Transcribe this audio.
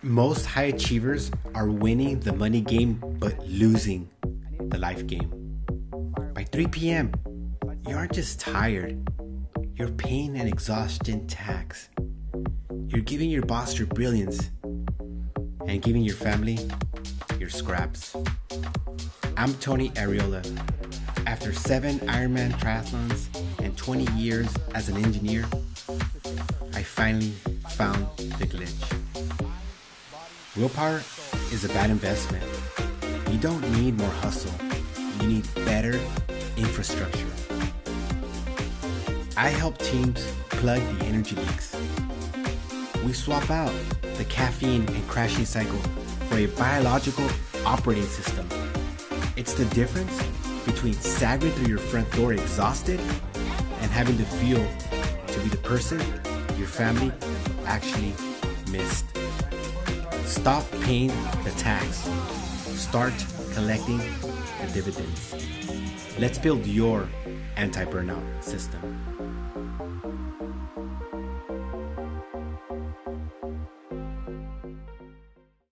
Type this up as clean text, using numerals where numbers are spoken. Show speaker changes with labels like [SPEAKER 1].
[SPEAKER 1] Most high achievers are winning the money game but losing the life game. By 3 p.m., you aren't just tired, you're paying an exhaustion tax. You're giving your boss your brilliance and giving your family your scraps. I'm Tony Arreola. After 7 Ironman triathlons and 20 years as an engineer, I finally found the glitch. Willpower is a bad investment. You don't need more hustle. You need better infrastructure. I help teams plug the energy leaks. We swap out the caffeine and crashing cycle for a biological operating system. It's the difference between staggering through your front door exhausted and having the fuel to be the person your family actually missed. Stop paying the tax. Start collecting the dividends. Let's build your anti-burnout system.